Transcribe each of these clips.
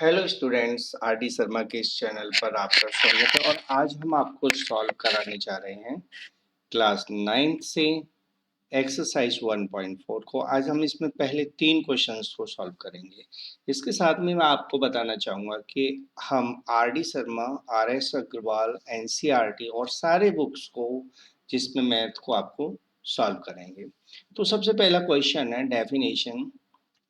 Hello students, are D Sharma के इस channel पर आपका स्वागत है। और आज हम आपको सॉल्व कराने जा रहे हैं क्लास 9 से एक्सरसाइज 1.4 को। आज हम इसमें पहले 3 क्वेश्चंस को सॉल्व करेंगे। इसके साथ में मैं आपको बताना चाहूँगा कि हम R D Sharma, R S Agarwal, N C R T और सारे बुक्स को जिसमें मैथ को आपको सॉल्व करेंगे। तो सबसे पहला क्वेश्चन है definition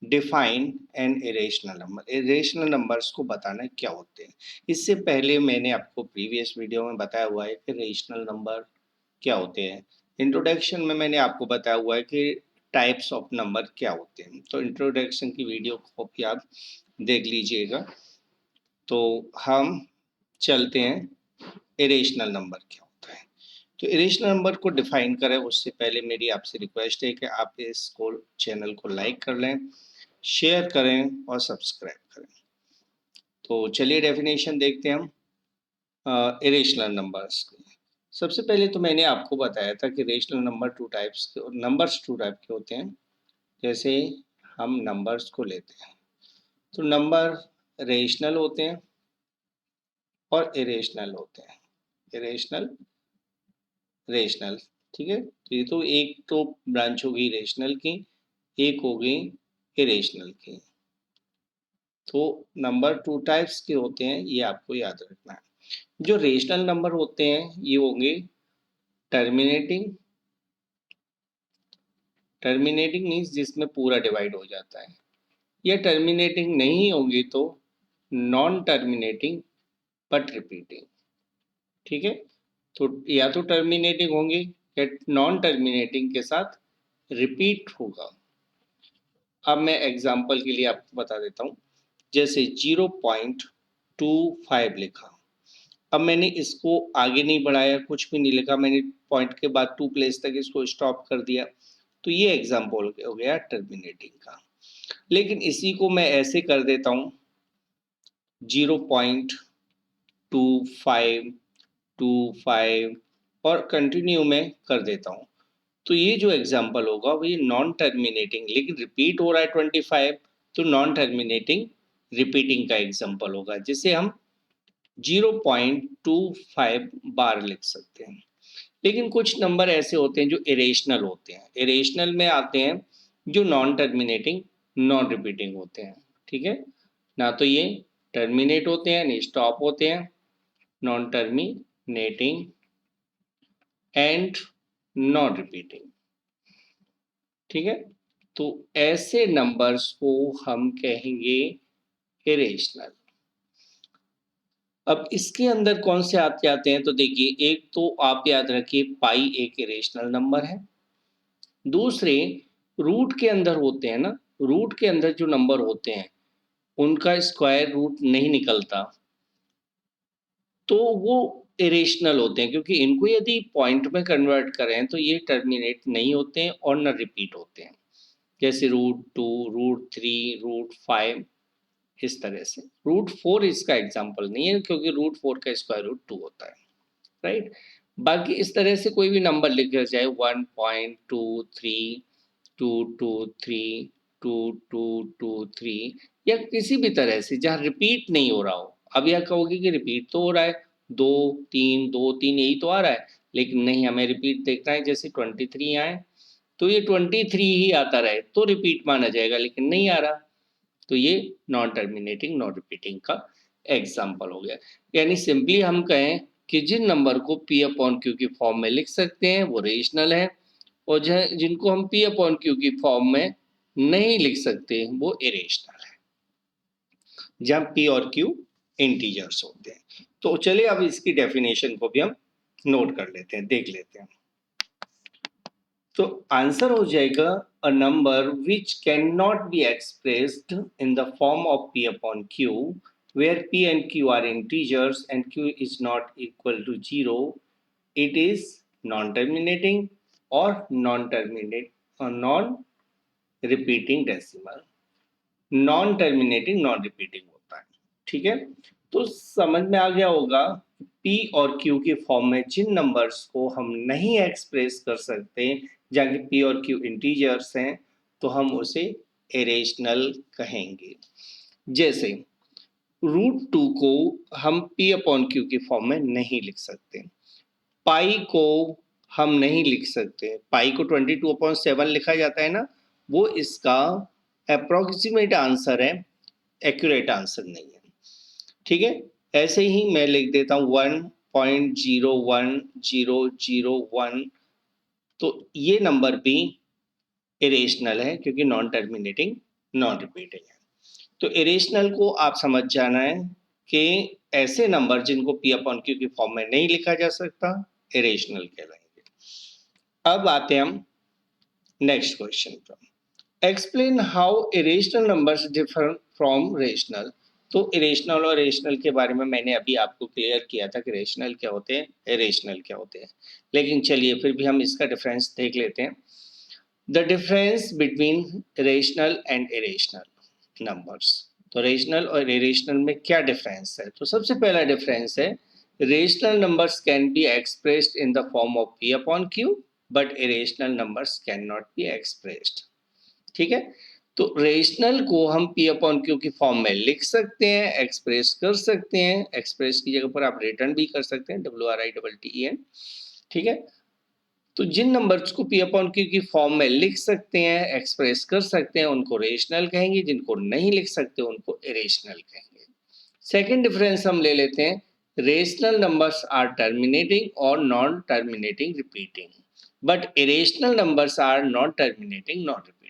define an irrational number. Irrational numbers को बताना क्या होते हैं। इससे पहले मैंने आपको प्रीवियस वीडियो में बताया हुआ है कि रेशनल नंबर क्या होते हैं। इंट्रोडक्शन में मैंने आपको बताया हुआ है कि टाइप्स ऑफ नंबर क्या होते हैं। तो इंट्रोडक्शन की वीडियो को भी आप देख लीजिएगा। तो हम चलते हैं इरेशनल नंबर क्या होता है। तो इरेशनल नंबर को डिफाइन करें उससे पहले मेरी आपसे रिक्वेस्ट है कि आप इसको चैनल को लाइक कर लें, शेयर करें और सब्सक्राइब करें। तो चलिए डेफिनेशन देखते हैं हम इरेशनल नंबर्स की। सबसे पहले तो मैंने आपको बताया था कि rational number numbers two type के होते हैं। जैसे हम नंबर्स को लेते हैं तो नंबर रेशनल होते हैं और इरेशनल होते हैं। इरेशनल, रेशनल, ठीक है। तो ये तो एक तो ब्रांच होगी रेशनल की, एक होगी इरेशनल की। तो नंबर टू टाइप्स के होते हैं, ये आपको याद रखना है। जो रेशनल नंबर होते हैं ये होंगे टर्मिनेटिंग। टर्मिनेटिंग मीन्स जिसमें पूरा डिवाइड हो जाता है। या टर्मिनेटिंग नहीं होंगे तो नॉन टर्मिनेटिंग बट रिपीटिंग, ठीक है। तो या तो टर्मिनेटिंग होंगे या नॉन टर्मिनेटिंग के साथ रिपीट होगा। अब मैं एग्जांपल के लिए आपको बता देता हूँ। जैसे 0.25 लिखा, अब मैंने इसको आगे नहीं बढ़ाया, कुछ भी नहीं लिखा, मैंने पॉइंट के बाद 2 प्लेस तक इसको स्टॉप कर दिया। तो ये एग्जाम्पल हो गया टर्मिनेटिंग का। लेकिन इसी को मैं ऐसे कर देता हूँ 0.2525 और कंटिन्यू में कर देता हूँ। तो ये जो एग्जाम्पल होगा वो ये नॉन टर्मिनेटिंग, लेकिन रिपीट हो रहा है 25, तो नॉन टर्मिनेटिंग रिपीटिंग का एग्जाम्पल होगा, जिसे हम 0.25 बार लिख सकते हैं। लेकिन कुछ नंबर ऐसे होते हैं जो इरेशनल होते हैं। इरेशनल में आते हैं जो नॉन टर्मिनेटिंग, नॉन रिपीटिंग होते हैं, ठीक है ना। तो ये टर्मिनेट होते हैं, नहीं स्टॉप होते हैं, non terminating and non repeating, ठीक है। तो ऐसे नंबर्स को हम कहेंगे इरेशनल। अब इसके अंदर कौन से आते आते हैं, तो देखिए, एक तो आप याद रखिए पाई एक इरेशनल नंबर है। दूसरे रूट के अंदर होते हैं ना, रूट के अंदर जो नंबर होते हैं उनका स्क्वायर रूट नहीं निकलता, तो वो इरेशनल होते हैं, क्योंकि इनको यदि पॉइंट में कन्वर्ट करें तो ये टर्मिनेट नहीं होते हैं और न रिपीट होते हैं। जैसे √2, √3, √5, इस तरह से। √4 इसका एग्जाम्पल नहीं है, क्योंकि √4 का स्क्वायर रूट 2 होता है, राइट। बाकी इस तरह से कोई भी नंबर लिख दिया जाए 1.23, 223, 2223, या किसी भी तरह से जहाँ रिपीट नहीं हो रहा हो। अब यह कहोगे कि रिपीट तो हो रहा है, 2 3 यही तो आ रहा है, लेकिन नहीं, हमें रिपीट देखना है। जैसे 23 आए तो ये 23 ही आता रहे तो रिपीट माना जाएगा, लेकिन नहीं आ रहा, तो ये नॉन टर्मिनेटिंग, नॉन रिपीटिंग का एग्जाम्पल हो गया। यानी सिंपली हम कहें कि जिन नंबर को P/Q की फॉर्म में लिख सकते हैं वो रेशनल है, और जिनको हम P/Q की फॉर्म में नहीं लिख सकते वो इरेशनल है, जहाँ P और Q इंटीजर्स होते हैं। तो चलिए अब इसकी डेफिनेशन को भी हम नोट कर लेते हैं, देख लेते हैं। तो आंसर हो जाएगा a number which can not be expressed in the form of P/Q where P and Q are integers and Q is not equal to 0, it is non-terminating or non-repeating decimal। Non terminating, non repeating होता है, ठीक है। तो समझ में आ गया होगा P और Q की फॉर्म में जिन नंबर्स को हम नहीं एक्सप्रेस कर सकते, जहाँ P और Q इंटीजर्स हैं, तो हम उसे इरेशनल कहेंगे। जैसे √2 को हम p अपॉन क्यू की फॉर्म में नहीं लिख सकते, पाई को हम नहीं लिख सकते, पाई को 22/7 लिखा जाता है ना, वो इसका अप्रोक्सीमेट आंसर है, एक्यूरेट आंसर नहीं है। ठीक है, ऐसे ही मैं लिख देता हूँ 1.01001, तो ये नंबर भी इरेशनल है क्योंकि नॉन टर्मिनेटिंग नॉन रिपीटिंग है। तो इरेशनल को आप समझ जाना है कि ऐसे नंबर जिनको p अपॉन क्यू की फॉर्म में नहीं लिखा जा सकता इरेशनल कहलाएंगे। अब आते हैं हम नेक्स्ट क्वेश्चन पर। Explain how irrational numbers differ from rational. तो इरेशनल और रेशनल के बारे में मैंने अभी आपको क्लियर किया था कि रेशनल क्या होते हैं, इरेशनल क्या होते हैं, लेकिन चलिए फिर भी हम इसका डिफरेंस देख लेते हैं। The difference between rational and irrational numbers. तो रेशनल और इरेशनल में क्या डिफरेंस है? तो सबसे पहला डिफरेंस है, rational numbers can be expressed in the form of p upon q, but irrational numbers can not be expressed. ठीक है, तो रेशनल को हम p अपॉन क्यू की फॉर्म में लिख सकते हैं, एक्सप्रेस कर सकते हैं, एक्सप्रेस की जगह पर आप रिटर्न भी कर सकते हैं, WRITTEN। ठीक है, तो जिन नंबर्स को p अपॉन क्यू की फॉर्म में लिख सकते हैं, एक्सप्रेस कर सकते हैं, उनको रेशनल कहेंगे, जिनको नहीं लिख सकते उनको इरेशनल कहेंगे। सेकेंड डिफरेंस हम ले लेते हैं, रेशनल नंबर्स आर टर्मिनेटिंग और non terminating repeating, but irrational numbers are non terminating non repeating.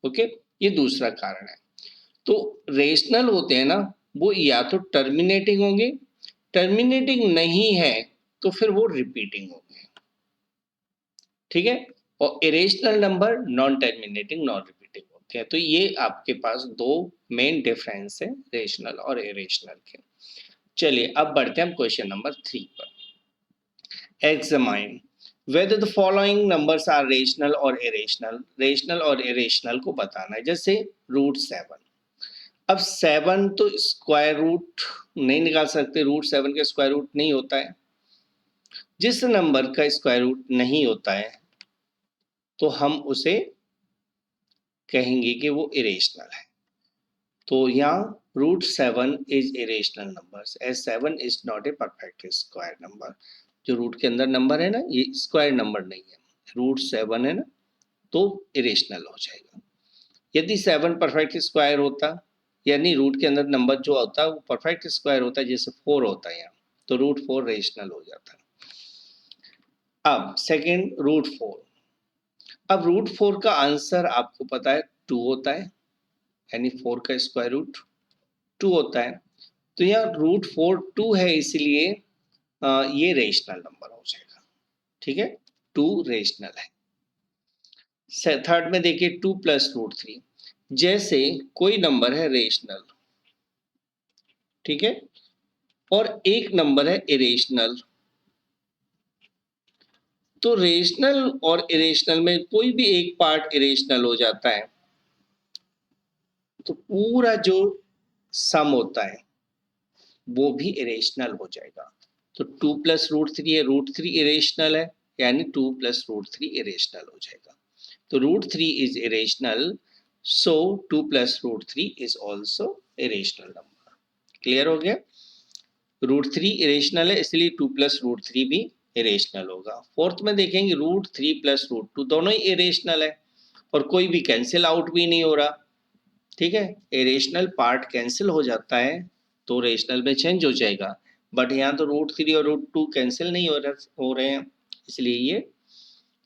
Okay, ये दूसरा कारण है। तो रेशनल होते हैं ना, वो या तो टर्मिनेटिंग होंगे, टर्मिनेटिंग नहीं है तो फिर वो रिपीटिंग होंगे। ठीक है, और irrational number non terminating non repeating होते हैं। तो ये आपके पास दो मेन डिफरेंस है रेशनल और इरेशनल के। चलिए अब बढ़ते हैं हम क्वेश्चन नंबर 3 पर। Examine whether the following numbers are rational or irrational। Rational और इरेशनल को बताना है। जैसे √7, अब 7 तो स्क्वायर रूट नहीं निकाल सकते, √7 का स्क्वायर रूट नहीं होता है। जिस नंबर का स्क्वायर रूट नहीं होता है तो हम उसे कहेंगे कि वो इरेशनल है। तो यहाँ √7 is irrational number as 7 is not a perfect square number. जो रूट के अंदर नंबर है ना, ये स्क्वायर नंबर नहीं है, √7 है ना, तो इरेशनल हो जाएगा। यदि 7 परफेक्ट स्क्वायर होता, यानी रूट के अंदर नंबर जो होता है वो परफेक्ट स्क्वायर होता है, जैसे 4 होता है यहाँ, तो √4 रेशनल हो जाता है। अब सेकेंड √4, अब √4 का आंसर आपको पता है 2 होता है, यानी 4 का स्क्वायर रूट 2 होता है। तो यहाँ √4 2 है, इसलिए ये रेशनल नंबर हो जाएगा। ठीक है, 2 रेशनल है। थर्ड में देखिए 2 + √3, जैसे कोई नंबर है रेशनल, ठीक है, और एक नंबर है इरेशनल, तो रेशनल और इरेशनल में कोई भी एक पार्ट इरेशनल हो जाता है तो पूरा जो सम होता है वो भी इरेशनल हो जाएगा। तो 2 + √3 है, √3 इरेशनल है, यानी 2 + √3 इरेशनल हो जाएगा। तो √3 is irrational, so 2 + √3 is also irrational number. Clear हो गया? √3 इरेशनल है, इसलिए 2 + √3 भी इरेशनल होगा। फोर्थ में देखेंगे √3 + √2 दोनों ही इरेशनल है और कोई भी कैंसिल आउट भी नहीं हो रहा। ठीक है, इरेशनल पार्ट कैंसिल हो जाता है तो रेशनल में चेंज हो जाएगा, बट यहाँ तो √3 और √2 कैंसिल नहीं हो रहे हैं, इसलिए ये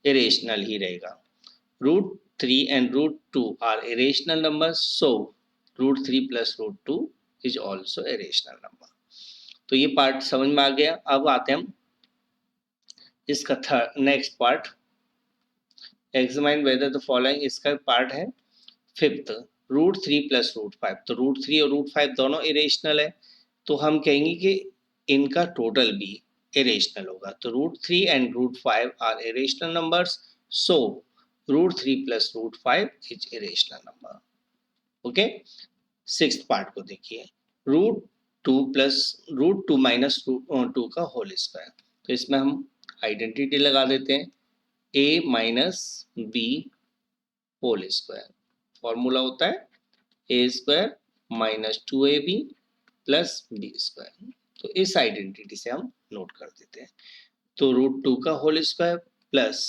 इरेशनल ही रहेगा। √3 and √2 are irrational numbers, so √3 + √2 is also a rational number। तो ये पार्ट समझ में आ गया। अब आते हैं हम इसका next part, examine whether the following, इसका पार्ट है फिफ्थ, √3 + √5। तो √3 और √5 दोनों इरेशनल है, तो हम कहेंगे कि इनका टोटल भी इरेशनल होगा। तो √3 and √5 are irrational numbers, so √3 + √5 is irrational number. Okay, sixth part को देखिए, √2 + √2 - √2 का होल स्क्वायर। तो इसमें हम आइडेंटिटी लगा देते हैं, a - b whole square. Formula होता है a² - 2ab plus B square. तो इस आइडेंटिटी से हम नोट कर देते हैं। तो √2 का होल स्क्वायर प्लस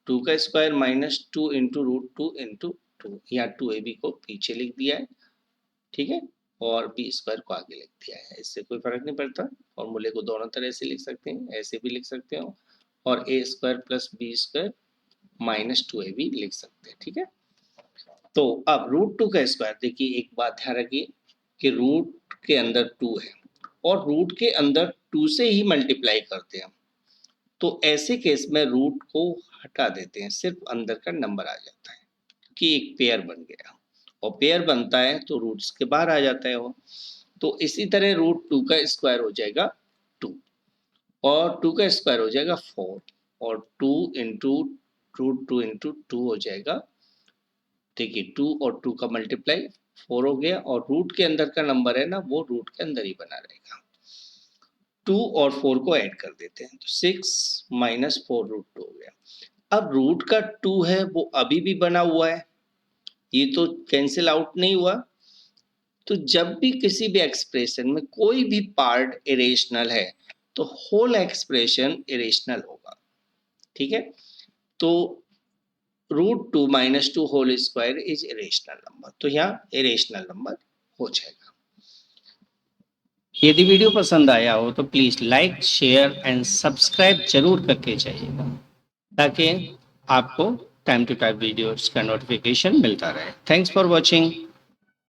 2 का स्क्वायर माइनस 2 इंटू √2 इंटू 2, यहाँ 2ab को पीछे लिख दिया है, ठीक है, और बी स्क्वायर को आगे लिख दिया है। इससे कोई फर्क नहीं पड़ता, फॉर्मूले को दोनों तरह से लिख सकते हैं, ऐसे भी लिख सकते हो, और A square plus B square minus 2ab लिख सकते हैं, ठीक है। तो अब √2 का स्क्वायर, देखिए एक बात ध्यान रखिए कि रूट के अंदर 2 है और रूट के अंदर 2 से ही मल्टीप्लाई करते हैं, तो ऐसे केस में रूट को हटा देते हैं, सिर्फ अंदर का नंबर आ जाता है कि एक पेयर बन गया, और पेयर बनता है तो रूट्स के बाहर आ जाता है वो। तो इसी तरह √2 का स्क्वायर हो जाएगा 2 और 2 का स्क्वायर हो जाएगा 4 और 2 इंटू √2 इंटू 2 हो जाएगा, देखिए 2 और 2 का मल्टीप्लाई 4 हो गया, और रूट के अंदर का नंबर है ना, वो रूट के अंदर ही बना रहेगा। 2 और 4 को ऐड कर देते हैं, तो 6 माइनस 4 √2 हो गया। अब रूट का 2 है वो अभी भी बना हुआ है, ये तो कैंसिल आउट नहीं हुआ। तो जब भी किसी भी एक्सप्रेशन में कोई भी पार्ट इरेशनल है तो होल एक्सप्रेशन इरेशनल होगा, ठीक है। तो √2 minus 2 whole square is irrational number, तो यहाँ इरेशनल नंबर हो जाएगा। यदि वीडियो पसंद आया हो तो please like, share and subscribe जरूर करके जाइएगा, ताकि आपको टाइम टू टाइम वीडियोस का नोटिफिकेशन मिलता रहे। Thanks for watching.